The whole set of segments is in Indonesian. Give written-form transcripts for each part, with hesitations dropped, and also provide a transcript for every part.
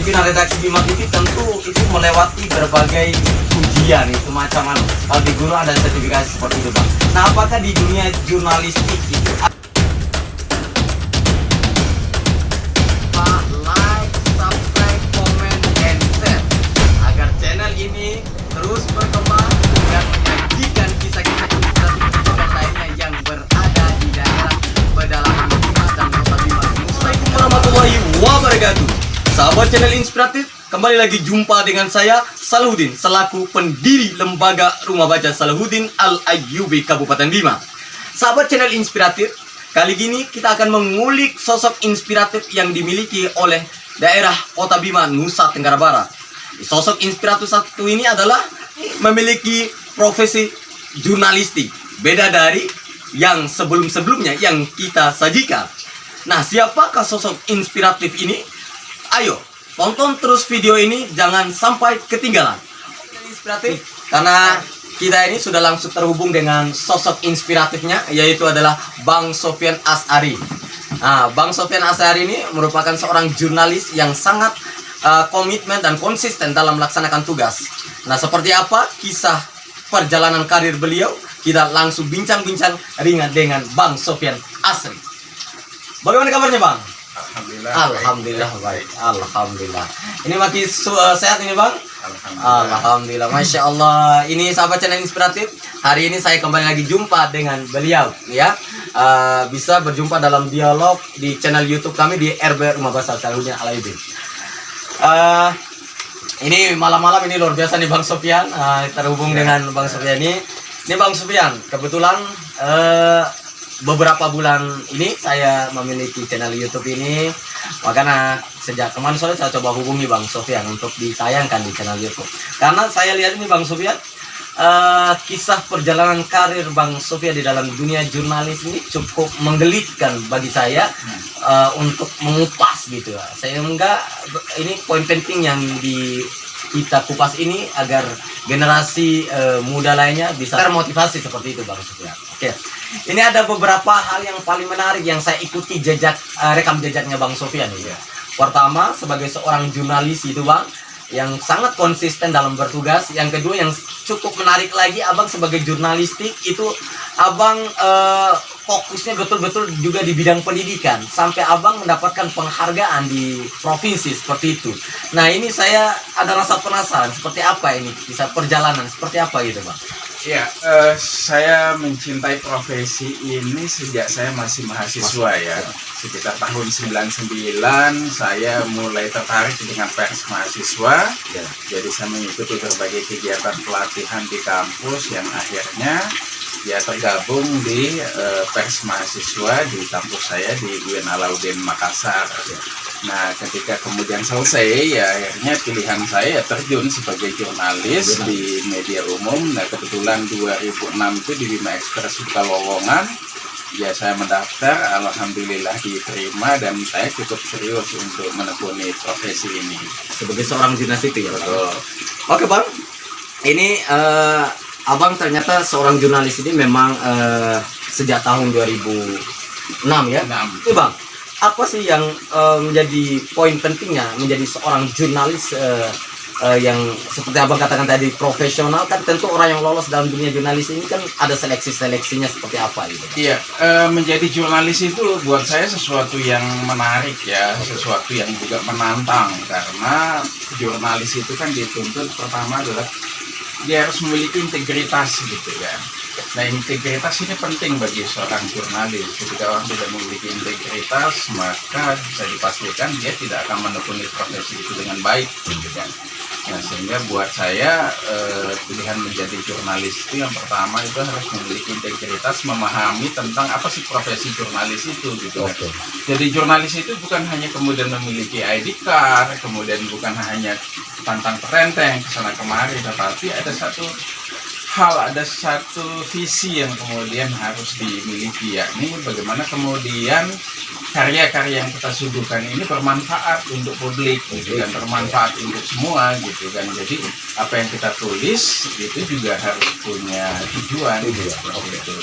pimpinan redaksi Bima TV tentu itu melewati berbagai ujian itu macam mana. Kalau di guru ada sertifikasi seperti itu Bang. Nah apakah di dunia jurnalistik itu like, subscribe, comment, and share agar channel ini terus berkembang dan menyajikan kisah-kisah dan lainnya yang berada di daerah pedalaman Bima dan Kota Bima. Assalamualaikum warahmatullahi wabarakatuh. Sahabat channel inspiratif, kembali lagi jumpa dengan saya Salahuddin selaku pendiri Lembaga Rumah Baca Salahuddin Al-Ayyubi Kabupaten Bima. Sahabat channel inspiratif, kali ini kita akan mengulik sosok inspiratif yang dimiliki oleh daerah Kota Bima, Nusa Tenggara Barat. Sosok inspiratif satu ini adalah memiliki profesi jurnalistik, beda dari yang sebelum-sebelumnya yang kita sajikan. Nah, siapakah sosok inspiratif ini? Ayo, tonton terus video ini, jangan sampai ketinggalan. Inspiratif, karena kita ini sudah langsung terhubung dengan sosok inspiratifnya, yaitu adalah Bang Sofyan Asy'ari. Nah, Bang Sofyan Asy'ari ini merupakan seorang jurnalis yang sangat komitmen dan konsisten dalam melaksanakan tugas. Nah, seperti apa kisah perjalanan karir beliau? Kita langsung bincang-bincang ringan dengan Bang Sofyan Asy'ari. Bagaimana kabarnya, Bang? Alhamdulillah baik. Alhamdulillah. Ini makin sehat ini Bang? Alhamdulillah. Masya Allah. Ini sahabat channel inspiratif. Hari ini saya kembali lagi jumpa dengan beliau, ya. Bisa berjumpa dalam dialog di channel YouTube kami di RB Rumah Baca Salahuddin Al-Ayyubi. Ini malam-malam ini luar biasa nih Bang Sofyan. Terhubung dengan Bang Sofyan ini. Ini Bang Sofyan. Kebetulan beberapa bulan ini saya memiliki channel YouTube ini, makanya sejak kemarin sore saya coba hubungi Bang Sofyan untuk ditayangkan di channel YouTube. Karena saya lihat ini Bang Sofyan, kisah perjalanan karir Bang Sofyan di dalam dunia jurnalis ini cukup menggelitkan bagi saya untuk mengupas gitu. Sehingga ini poin penting yang kita kupas ini agar generasi muda lainnya bisa termotivasi seperti itu Bang Sofyan. Oke, ini ada beberapa hal yang paling menarik yang saya ikuti rekam jejaknya Bang Sofyan ya. Pertama, sebagai seorang jurnalis itu Bang, yang sangat konsisten dalam bertugas. Yang kedua yang cukup menarik lagi, Abang sebagai jurnalistik itu Abang fokusnya betul-betul juga di bidang pendidikan, sampai Abang mendapatkan penghargaan di provinsi seperti itu. Nah ini saya ada rasa penasaran, seperti apa ini bisa perjalanan seperti apa gitu Bang? Ya, saya mencintai profesi ini sejak saya masih mahasiswa ya. Sekitar tahun 99 saya mulai tertarik dengan pers mahasiswa. Ya. Jadi saya mengikuti berbagai kegiatan pelatihan di kampus yang akhirnya ya tergabung di pers mahasiswa di kampus saya di UIN Alauddin Makassar. Nah, ketika kemudian selesai, ya akhirnya pilihan saya terjun sebagai jurnalis di media umum. Nah, kebetulan 2006 itu di Bima Express buka lowongan, ya saya mendaftar, alhamdulillah diterima dan saya cukup serius untuk menekuni profesi ini. Sebagai seorang jurnalis itu ya Bang? Betul. Oke Bang, ini Abang ternyata seorang jurnalis ini memang sejak tahun 2006 ya? 6. Ini Bang, apa sih yang menjadi poin pentingnya menjadi seorang jurnalis yang seperti Abang katakan tadi profesional? Kan tentu orang yang lolos dalam dunia jurnalis ini kan ada seleksinya seperti apa gitu. Iya, menjadi jurnalis itu buat saya sesuatu yang menarik ya, sesuatu yang juga menantang, karena jurnalis itu kan dituntut pertama adalah dia harus memiliki integritas gitu kan. Nah, integritas ini penting bagi seorang jurnalis. Ketika orang tidak memiliki integritas, maka bisa dipastikan dia tidak akan menekuni profesi itu dengan baik gitu kan. Nah, sehingga buat saya pilihan menjadi jurnalis itu yang pertama itu harus memiliki integritas, memahami tentang apa sih profesi jurnalis itu gitu kan. Jadi jurnalis itu bukan hanya kemudian memiliki ID card, kemudian bukan hanya pantang terenteng kesana kemari, tetapi ada satu visi yang kemudian harus dimiliki, yakni bagaimana kemudian karya-karya yang kita suguhkan ini bermanfaat untuk publik gitu kan, bermanfaat untuk semua gitu kan. Jadi apa yang kita tulis itu juga harus punya tujuan gitu.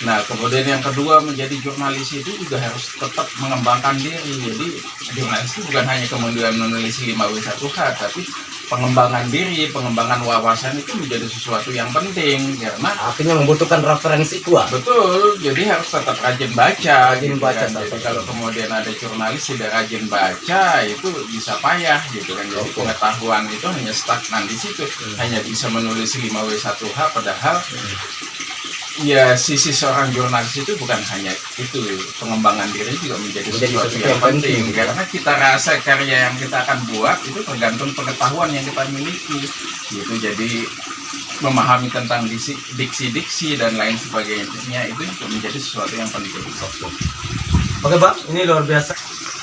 Nah, kemudian yang kedua, menjadi jurnalis itu juga harus tetap mengembangkan diri. Jadi jurnalis itu bukan hanya kemudian menulis 5W1H, tapi pengembangan diri, pengembangan wawasan itu menjadi sesuatu yang penting karena Artinya membutuhkan referensi kuat. betul, jadi harus tetap rajin baca. Rajin gitu baca, kan. Jadi kalau kemudian ada jurnalis tidak rajin baca, itu bisa payah gitu kan. Jadi pengetahuan itu hanya stagnan di situ, hanya bisa menulis 5W1H, padahal ya sisi seorang jurnalis itu bukan hanya itu, pengembangan diri juga menjadi sesuatu yang penting karena kita rasa karya yang kita akan buat itu tergantung pengetahuan yang kita miliki gitu. Jadi memahami tentang diksi-diksi dan lain sebagainya itu juga menjadi sesuatu yang penting. Oke Bang, ini luar biasa.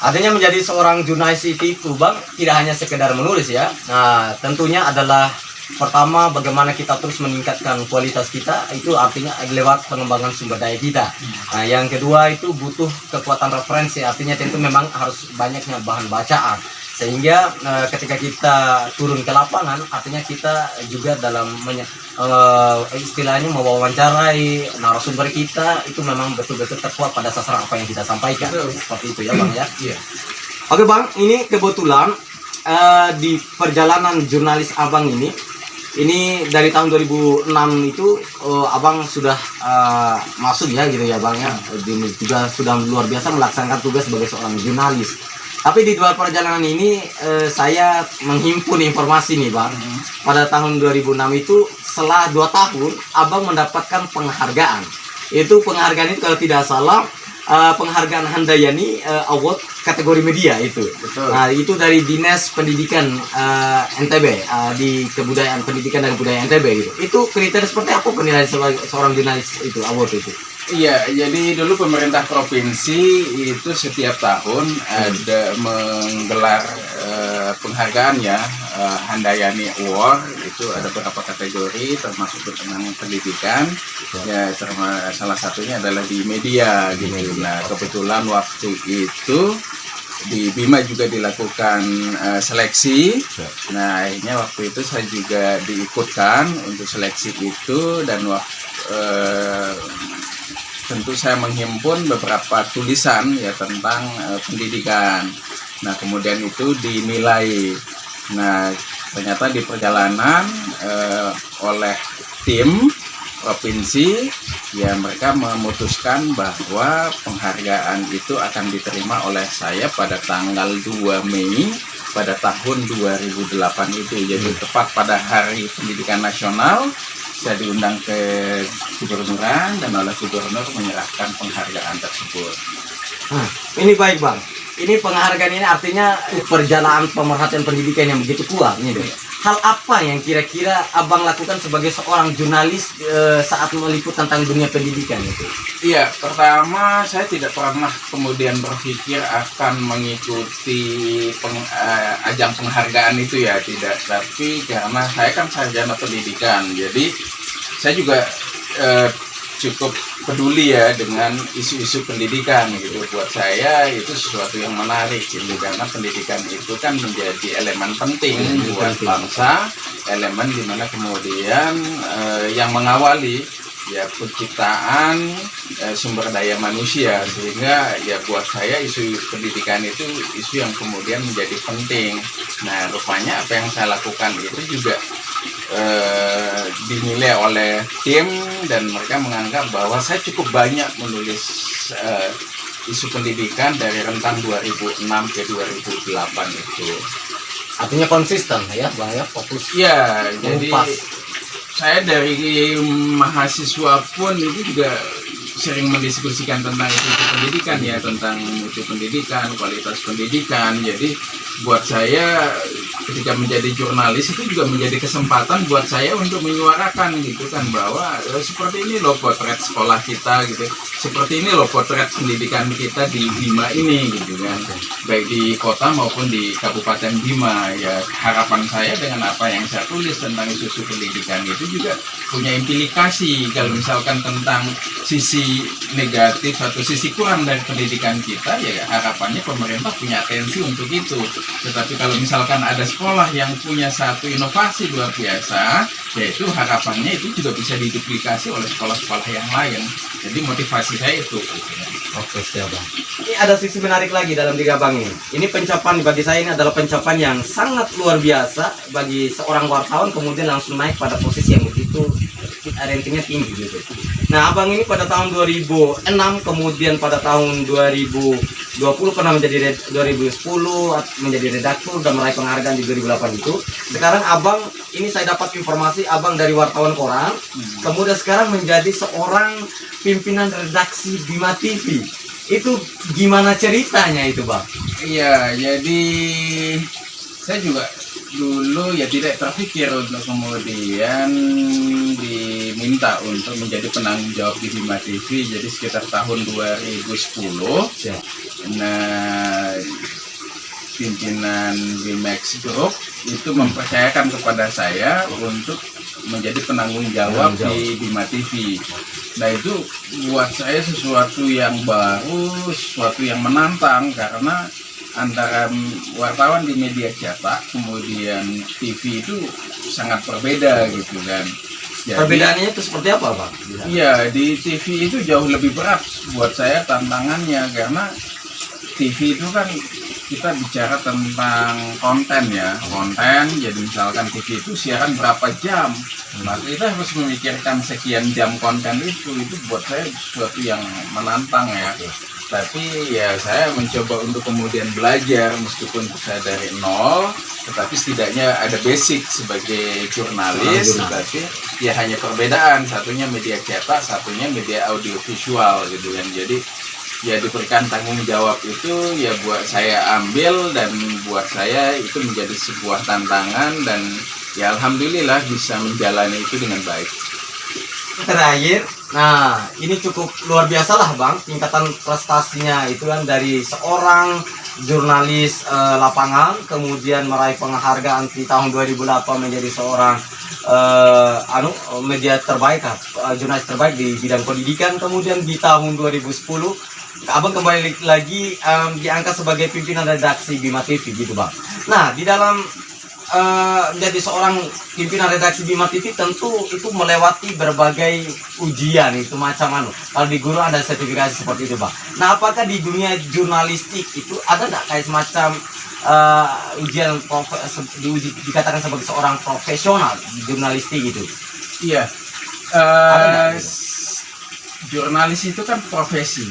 Artinya menjadi seorang jurnalis itu Bang tidak hanya sekedar menulis ya. Nah tentunya adalah pertama bagaimana kita terus meningkatkan kualitas kita, itu artinya lewat pengembangan sumber daya kita. Nah yang kedua itu butuh kekuatan referensi, artinya tentu memang harus banyaknya bahan bacaan. Sehingga ketika kita turun ke lapangan, artinya kita juga dalam istilahnya mewawancarai narasumber kita itu memang betul-betul terkuat pada sasaran apa yang kita sampaikan. Seperti itu ya Bang ya. Iya. Oke Bang, ini kebetulan di perjalanan jurnalis Abang ini dari tahun 2006 itu Abang sudah masuk ya gitu ya Bang ya. Ini juga sudah luar biasa melaksanakan tugas sebagai seorang jurnalis. Tapi di luar perjalanan ini saya menghimpun informasi nih Bang. Pada tahun 2006 itu setelah 2 tahun Abang mendapatkan penghargaan. Itu penghargaan itu kalau tidak salah penghargaan Handayani Award kategori media itu. Betul. Nah, itu dari Dinas Pendidikan NTB di Kebudayaan Pendidikan dan Kebudayaan NTB gitu. Itu kriteria seperti apa penilaian seorang jurnalis itu award itu? Iya, jadi dulu pemerintah provinsi itu setiap tahun ada menggelar penghargaan ya, Handayani Award. Itu ada beberapa kategori termasuk tentang pendidikan ya, salah satunya adalah di media gitu. Nah kebetulan waktu itu di Bima juga dilakukan seleksi. Nah akhirnya waktu itu saya juga diikutkan untuk seleksi itu, dan tentu saya menghimpun beberapa tulisan ya tentang pendidikan. Nah kemudian itu dinilai. Nah ternyata di perjalanan oleh tim provinsi ya, mereka memutuskan bahwa penghargaan itu akan diterima oleh saya pada tanggal 2 Mei pada tahun 2008 itu. Jadi tepat pada Hari Pendidikan Nasional saya diundang ke gubernuran dan oleh gubernur menyerahkan penghargaan tersebut. Ini baik Bang. Ini penghargaan ini artinya perjalanan pemerhatian pendidikan yang begitu kuat ini deh. Hal apa yang kira-kira Abang lakukan sebagai seorang jurnalis saat meliput tentang dunia pendidikan itu? Iya, pertama saya tidak pernah kemudian berpikir akan mengikuti ajang penghargaan itu ya, tidak. Tapi karena saya kan sarjana pendidikan, jadi saya juga cukup peduli ya dengan isu-isu pendidikan gitu. Buat saya itu sesuatu yang menarik gitu, karena pendidikan itu kan menjadi elemen penting buat bangsa, elemen dimana kemudian yang mengawali ya penciptaan sumber daya manusia, sehingga ya buat saya isu pendidikan itu isu yang kemudian menjadi penting. Nah rupanya apa yang saya lakukan itu juga dinilai oleh tim, dan mereka menganggap bahwa saya cukup banyak menulis isu pendidikan dari rentang 2006 ke 2008 itu. Artinya konsisten ya Bang ya, fokus. Ya, jadi pas. Saya dari mahasiswa pun itu juga sering mendiskusikan tentang isu pendidikan ya, tentang mutu pendidikan, kualitas pendidikan. Jadi buat saya ketika menjadi jurnalis itu juga menjadi kesempatan buat saya untuk menyuarakan gitu kan, bahwa seperti ini loh potret sekolah kita gitu, seperti ini loh potret pendidikan kita di Bima ini gitu kan, baik di kota maupun di Kabupaten Bima. Ya harapan saya dengan apa yang saya tulis tentang isu pendidikan itu juga punya implikasi. Kalau misalkan tentang sisi negatif atau sisi kurang dari pendidikan kita, ya harapannya pemerintah punya atensi untuk itu. Tetapi kalau misalkan ada sekolah yang punya satu inovasi luar biasa, yaitu harapannya itu juga bisa diduplikasi oleh sekolah-sekolah yang lain. Jadi motivasi saya itu. Oke, siap Bang. Ini ada sisi menarik lagi dalam diri Abang ini. Ini pencapaian bagi saya ini adalah pencapaian yang sangat luar biasa bagi seorang wartawan, kemudian langsung naik pada posisi yang begitu rankingnya tinggi gitu. Nah, Abang ini pada tahun 2006, kemudian pada tahun 2020 pernah menjadi 2010 menjadi redaktur dan meraih penghargaan di 2008 itu. Sekarang Abang ini saya dapat informasi Abang dari wartawan koran, kemudian sekarang menjadi seorang pimpinan redaksi Bima TV. Itu gimana ceritanya itu, Bang? Iya, jadi saya juga dulu ya tidak terpikir untuk kemudian diminta untuk menjadi penanggung jawab di Bima TV. Jadi sekitar tahun 2010, Ya. nah pimpinan Bimax Group itu mempercayakan kepada saya untuk menjadi penanggung jawab di Bima TV. Nah, itu buat saya sesuatu yang baru, sesuatu yang menantang, karena antara wartawan di media cetak kemudian TV itu sangat berbeda gitu kan. Jadi, Perbedaannya itu seperti apa, Bang? iya, di TV itu jauh lebih berat buat saya tantangannya, karena TV itu kan kita bicara tentang konten ya, konten. Jadi misalkan TV itu siaran berapa jam, maka kita harus memikirkan sekian jam konten itu buat saya sesuatu yang menantang ya. Tapi ya saya mencoba untuk kemudian belajar, meskipun saya dari nol, tetapi setidaknya ada basic sebagai jurnalis. Tapi ya hanya perbedaan, satunya media cetak, satunya media audiovisual gitu kan. Jadi ya diberikan tanggung jawab itu ya buat saya ambil, dan buat saya itu menjadi sebuah tantangan, dan ya alhamdulillah bisa menjalani itu dengan baik. Terakhir, nah ini cukup luar biasa lah Bang, tingkatan prestasinya itu kan dari seorang jurnalis lapangan, kemudian meraih penghargaan di tahun 2008 menjadi seorang media terbaik, jurnalis terbaik di bidang pendidikan, kemudian di tahun 2010 Abang kembali lagi diangkat sebagai pimpinan redaksi Bima TV gitu Bang. Nah, di dalam menjadi seorang pimpinan redaksi Bima TV tentu itu melewati berbagai ujian itu macam kalau di guru ada sertifikasi seperti itu Bang. Nah, apakah di dunia jurnalistik itu ada nggak kayak semacam ujian dikatakan sebagai seorang profesional di jurnalistik gitu? Iya, jurnalis itu kan profesi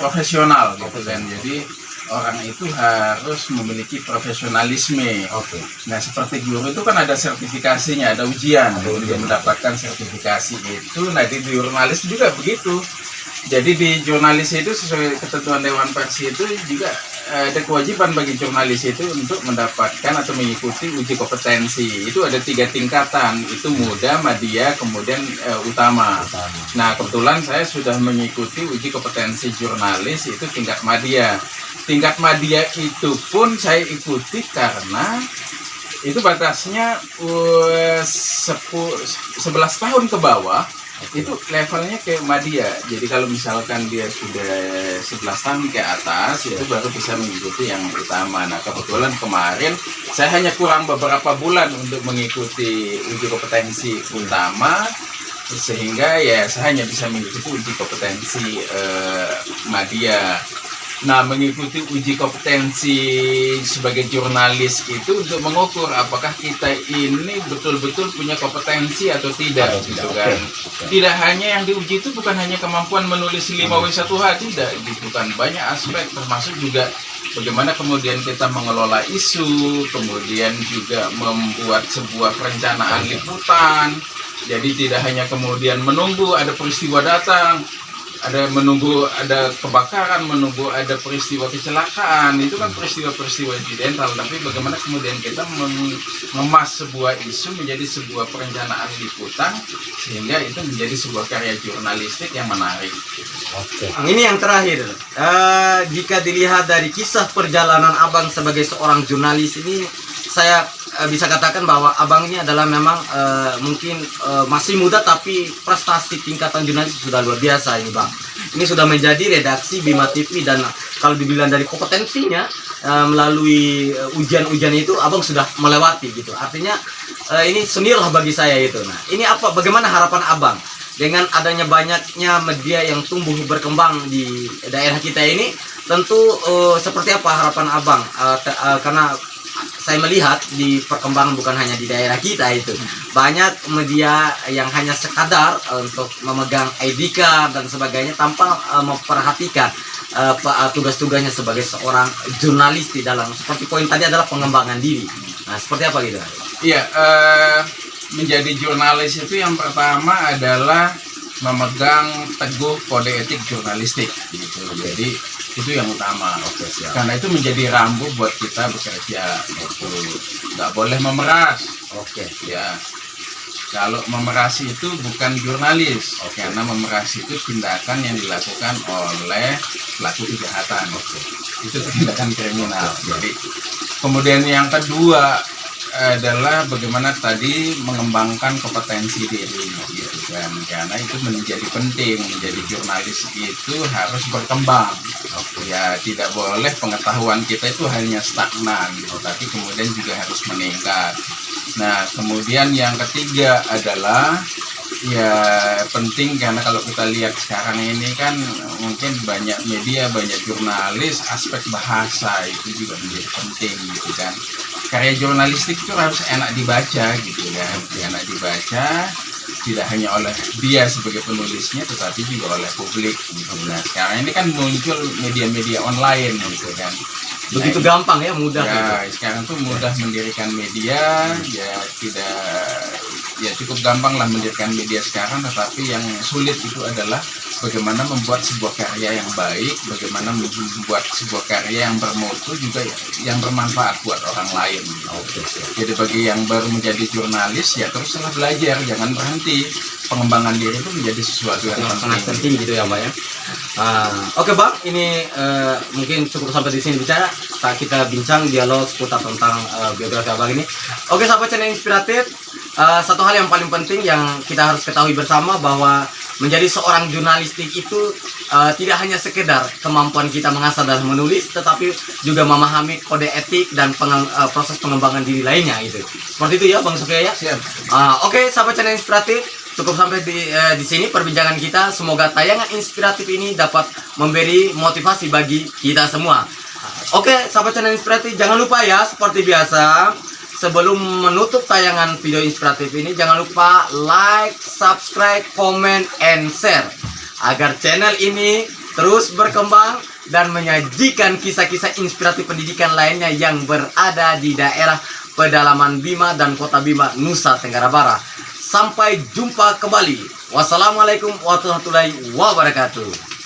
profesional gitu kan. Jadi orang itu harus memiliki profesionalisme. Oke. Nah, seperti guru itu kan ada sertifikasinya, ada ujian untuk mendapatkan sertifikasi itu. Nah, di jurnalis juga begitu. Jadi di jurnalis itu sesuai ketentuan Dewan Pers itu juga ada kewajiban bagi jurnalis itu untuk mendapatkan atau mengikuti uji kompetensi. Itu ada 3 tingkatan, itu muda, madya, kemudian utama. Nah, kebetulan saya sudah mengikuti uji kompetensi jurnalis itu tingkat madya. Tingkat madya itu pun saya ikuti karena itu batasnya 11 tahun ke bawah. Itu levelnya ke madya. Jadi kalau misalkan dia sudah 11 tahun ke atas, itu baru bisa mengikuti yang utama. Nah, kebetulan kemarin saya hanya kurang beberapa bulan untuk mengikuti uji kompetensi utama, sehingga ya saya hanya bisa mengikuti uji kompetensi madya. Nah, mengikuti uji kompetensi sebagai jurnalis itu untuk mengukur apakah kita ini betul-betul punya kompetensi atau tidak, gitu kan. Tidak hanya yang diuji itu bukan hanya kemampuan menulis 5W1H, tidak, bukan banyak aspek, termasuk juga bagaimana kemudian kita mengelola isu, kemudian juga membuat sebuah perencanaan liputan. Jadi tidak hanya kemudian menunggu ada peristiwa datang, menunggu ada kebakaran, menunggu ada peristiwa kecelakaan, itu kan peristiwa-peristiwa insidental, tapi bagaimana kemudian kita mengemas sebuah isu menjadi sebuah perencanaan liputan sehingga itu menjadi sebuah karya jurnalistik yang menarik. Oke. Ini yang terakhir, jika dilihat dari kisah perjalanan Abang sebagai seorang jurnalis ini, saya bisa katakan bahwa Abang ini adalah memang mungkin masih muda, tapi prestasi tingkatan jurnalis sudah luar biasa ini Bang. Ini sudah menjadi redaksi Bima TV, dan kalau dibilang dari kompetensinya melalui ujian-ujian itu abang sudah melewati gitu. Artinya ini seni lah bagi saya itu. Nah, ini apa? Bagaimana harapan abang dengan adanya banyaknya media yang tumbuh berkembang di daerah kita ini? Tentu seperti apa harapan abang? Karena saya melihat di perkembangan bukan hanya di daerah kita itu, banyak media yang hanya sekadar untuk memegang ID card dan sebagainya tanpa memperhatikan tugas-tugasnya sebagai seorang jurnalis di dalam, seperti poin tadi adalah pengembangan diri. Nah, seperti apa gitu? Iya, menjadi jurnalis itu yang pertama adalah memegang teguh kode etik jurnalistik gitu. Jadi itu yang utama. Oke, siap. Karena itu menjadi rambu buat kita bekerja. Itu nggak boleh memeras. Oke, Ya, kalau memeras itu bukan jurnalis. Karena memeras itu tindakan yang dilakukan oleh pelaku kejahatan. Itu tindakan kriminal. Jadi kemudian yang kedua adalah bagaimana tadi mengembangkan kompetensi diri gitu kan, karena itu menjadi penting. Menjadi jurnalis itu harus berkembang. Ya, tidak boleh pengetahuan kita itu hanya stagnan gitu, tapi kemudian juga harus meningkat. Nah, kemudian yang ketiga adalah ya penting, karena kalau kita lihat sekarang ini kan mungkin banyak media, banyak jurnalis, aspek bahasa itu juga menjadi penting gitu kan. Karya jurnalistik itu harus enak dibaca gitu kan, enak dibaca tidak hanya oleh dia sebagai penulisnya, tetapi juga oleh publik gitu. Nah, sekarang ini kan muncul media-media online gitu kan. begitu gampang ya, mudah. Ya, sekarang tuh mudah mendirikan media, ya tidak, ya cukup gampang lah mendirikan media sekarang, tetapi yang sulit itu adalah bagaimana membuat sebuah karya yang baik, bagaimana membuat sebuah karya yang bermutu juga yang bermanfaat buat orang lain. Jadi bagi yang baru menjadi jurnalis, ya teruslah belajar, jangan berhenti. Pengembangan diri itu menjadi sesuatu yang sangat penting gitu ya, Mbak ya. Oke Bang, ini mungkin cukup sampai di sini bicara. Kita bincang dialog seputar tentang biografi Abang ini. Oke, sahabat channel inspiratif, satu hal yang paling penting yang kita harus ketahui bersama, bahwa menjadi seorang jurnalistik itu tidak hanya sekedar kemampuan kita mengasah dan menulis, tetapi juga memahami kode etik dan proses pengembangan diri lainnya gitu. Seperti itu ya Bang Sofia ya. Siap. Oke, sahabat channel inspiratif, cukup sampai di sini perbincangan kita. Semoga tayangan inspiratif ini dapat memberi motivasi bagi kita semua. Oke, sahabat channel inspiratif, jangan lupa ya, seperti biasa, sebelum menutup tayangan video inspiratif ini, jangan lupa like, subscribe, comment, and share, agar channel ini terus berkembang dan menyajikan kisah-kisah inspiratif pendidikan lainnya yang berada di daerah pedalaman Bima dan Kota Bima, Nusa Tenggara Barat. Sampai jumpa kembali. Wassalamualaikum warahmatullahi wabarakatuh.